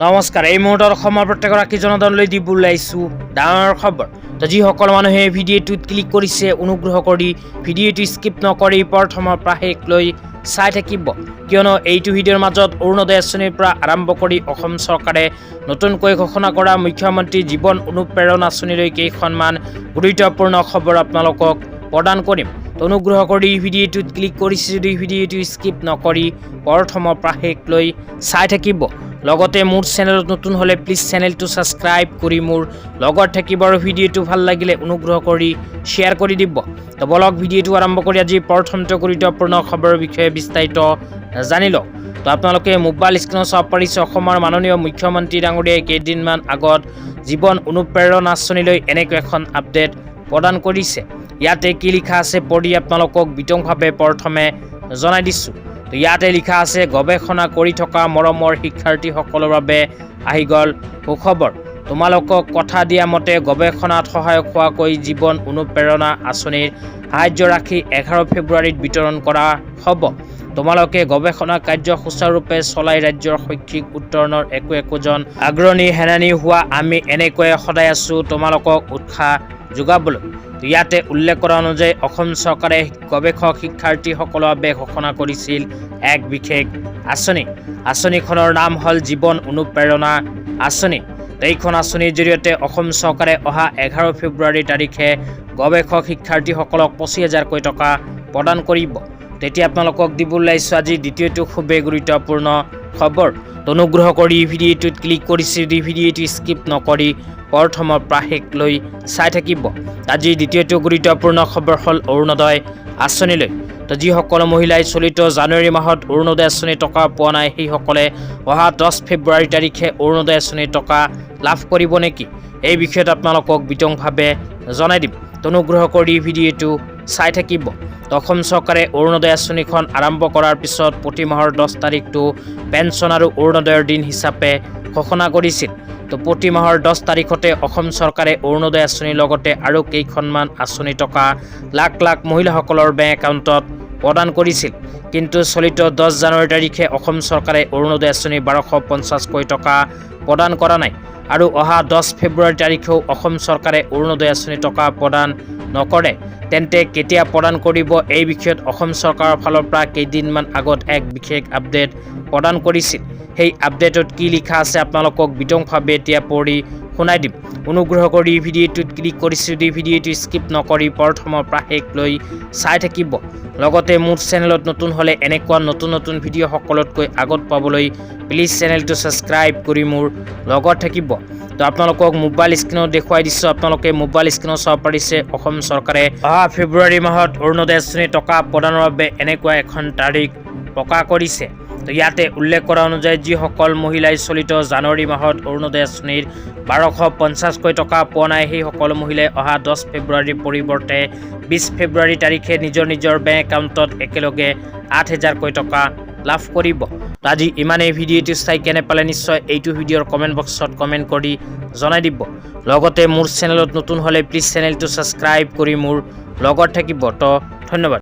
নমস্কাৰ। এই মুহূৰ্তত অসমৰ প্ৰত্যেকগৰাকী জনতালৈ দিবলৈ আহিছোঁ ডাঙৰ খবৰ। তো যিসকল মানুহে ভিডিঅ'টোত ক্লিক কৰিছে অনুগ্ৰহ কৰি ভিডিঅ'টো স্কিপ নকৰি প্ৰথমৰ পৰা শেষলৈ চাই থাকিব, কিয়নো এইটো ভিডিঅ'ৰ মাজত অৰুণোদয় আঁচনিৰ পৰা আৰম্ভ কৰি অসম চৰকাৰে নতুনকৈ ঘোষণা কৰা মুখ্যমন্ত্ৰী জীৱন অনুপ্ৰেৰণা আঁচনিলৈ কেইখনমান গুৰুত্বপূৰ্ণ খবৰ আপোনালোকক প্ৰদান কৰিম। অনুগ্ৰহ কৰি ভিডিঅ'টোত ক্লিক কৰিছে যদি ভিডিঅ'টো স্কিপ নকৰি প্ৰথমৰ পৰা শেষলৈ চাই থাকিব। লগতে মোৰ চেনেলত নতুন হলে প্লিজ চেনেলটো ছাবস্ক্ৰাইব কৰি মোৰ লগত থাকিব আৰু ভিডিঅ'টো ভাল লাগিলে অনুগ্ৰহ কৰি শ্বেয়াৰ কৰি দিব। তো বলক ভিডিঅ'টো আৰম্ভ কৰি আজি প্ৰথমটো গুৰুত্বপূৰ্ণ খবৰৰ বিষয়ে বিস্তাৰিত জানি লওক। তো আপোনালোকে মোবাইল স্ক্ৰীনত চাব পাৰিছে অসমৰ মাননীয় মুখ্যমন্ত্ৰী ডাঙৰীয়াই কেইদিনমান আগত জীৱন অনুপ্ৰেৰণা আঁচনিলৈ এনেকৈ এখন আপডেট প্ৰদান কৰিছে। ইয়াতে কি লিখা আছে পঢ়ি আপোনালোকক বিতংভাৱে প্ৰথমে জনাই দিছোঁ। তো ইয়াতে লিখা আছে গৱেষণা কৰি থকা মৰমৰ শিক্ষাৰ্থীসকলৰ বাবে আহি গ'ল সুখবৰ। তোমালোকক কথা দিয়া মতে গৱেষণাত সহায়ক হোৱাকৈ জীৱন অনুপ্ৰেৰণা আঁচনিৰ সাহায্য ৰাখি 11 ফেব্ৰুৱাৰীত বিতৰণ কৰা হ'ব। তোমালোকে গৱেষণা কাৰ্য সুচাৰুৰূপে চলাই ৰাজ্যৰ শৈক্ষিক উত্তৰণৰ একোজন আগ্ৰণী সেনানী হোৱা আমি এনেকৈয়ে সদায় আছোঁ তোমালোকক উৎসাহ যোগাবলৈ। ইয়াতে উল্লেখ কৰা অনুযায়ী অসম চৰকাৰে গৱেষক শিক্ষাৰ্থীসকলৰ বাবে ঘোষণা কৰিছিল এক বিশেষ আঁচনি। আঁচনিখনৰ নাম হ'ল জীৱন অনুপ্ৰেৰণা আঁচনি। এইখন আঁচনিৰ জৰিয়তে অসম চৰকাৰে অহা 11 ফেব্ৰুৱাৰী তাৰিখে গৱেষক শিক্ষাৰ্থীসকলক 25,000কৈ টকা প্ৰদান কৰিব। তেতিয়া আপোনালোকক দিবলৈ আহিছোঁ আজি দ্বিতীয়টো খুবেই গুৰুত্বপূৰ্ণ খবৰ। অনুগ্ৰহ কৰি ভিডিঅ'টোত ক্লিক কৰিছে যদি ভিডিঅ'টো স্কিপ নকৰি প্ৰথমৰ পৰা শেষলৈ চাই থাকিব। আজি দ্বিতীয়টো গুৰুত্বপূৰ্ণ খবৰ হ'ল অৰুণোদয় আঁচনিলৈ। তো যিসকল মহিলাই চলিত জানুৱাৰী মাহত অৰুণোদয় আঁচনিৰ টকা পোৱা নাই সেইসকলে অহা 10 ফেব্ৰুৱাৰী তাৰিখে অৰুণোদয় আঁচনিৰ টকা লাভ কৰিব নেকি, এই বিষয়ত আপোনালোকক বিতংভাৱে জনাই দিম। অনুগ্ৰহ কৰি ভিডিঅ'টো চাই থাকিব। অসম চৰকাৰে অৰুণোদয় আঁচনিখন আৰম্ভ কৰাৰ পিছত প্ৰতি মাহৰ 10 তাৰিখটো পেঞ্চন আৰু অৰুণোদয়ৰ দিন হিচাপে ঘোষণা কৰিছিল। তো প্ৰতি মাহৰ 10 তাৰিখতে অসম চৰকাৰে অৰুণোদয় আঁচনিৰ লগতে আৰু কেইখনমান আঁচনি টকা লাখ লাখ মহিলাসকলৰ বেংক একাউণ্টত প্ৰদান কৰিছিল। কিন্তু চলিত 10 জানুৱাৰী তাৰিখে অসম চৰকাৰে অৰুণোদয় আঁচনি 1250কৈ টকা প্ৰদান কৰা নাই আৰু অহা 10 ফেব্ৰুৱাৰী তাৰিখেও অসম চৰকাৰে অৰুণোদয় আঁচনি টকা প্ৰদান নকৰে। তেন্তে কেতিয়া প্ৰদান কৰিব, এই বিষয়ত অসম চৰকাৰৰ ফালৰ পৰা কেইদিনমান আগত এক বিশেষ আপডেট প্ৰদান কৰিছিল। সেই আপডেটত কি লিখা আছে আপোনালোকক বিতংভাৱে এতিয়া পঢ়ি শুনাই দিম। অনুগ্ৰহ কৰি ভিডিঅ'টোত ক্লিক কৰিছে যদি ভিডিঅ'টো স্কিপ নকৰি প্ৰথমৰ পৰা শেষলৈ চাই থাকিব। লগতে মোৰ চেনেলত নতুন হ'লে এনেকুৱা নতুন নতুন ভিডিঅ' সকলোতকৈ আগত পাবলৈ প্লিজ চেনেলটো ছাবস্ক্ৰাইব কৰি মোৰ লগত থাকিব। তো আপোনালোকক মোবাইল স্ক্ৰীনত দেখুৱাই দিছোঁ। আপোনালোকে মোবাইল স্ক্ৰীনত চাব পাৰিছে অসম চৰকাৰে অহা ফেব্ৰুৱাৰী মাহত অৰুণোদয় আঁচনিৰ টকা প্ৰদানৰ বাবে এনেকুৱা এখন তাৰিখ প্ৰকাশ কৰিছে। তো ইয়াতে উল্লেখ কৰা অনুযায়ী যিসকল মহিলাই চলিত জানুৱাৰী মাহত অৰুণোদয় আঁচনিৰ 1250কৈ টকা পোৱা নাই সেইসকল মহিলাই অহা 10 ফেব্ৰুৱাৰীৰ পৰিৱৰ্তে 20 ফেব্ৰুৱাৰী তাৰিখে নিজৰ নিজৰ বেংক একাউণ্টত একেলগে 8,000কৈ টকা লাভ কৰিব। তো আজি ইমানেই। ভিডিঅ'টো চাই কেনে পালে নিশ্চয় এইটো ভিডিঅ'ৰ কমেণ্ট বক্সত কমেণ্ট কৰি জনাই দিব। লগতে মোৰ চেনেলত নতুন হ'লে প্লিজ চেনেলটো ছাবস্ক্ৰাইব কৰি মোৰ লগত থাকিব। তো ধন্যবাদ।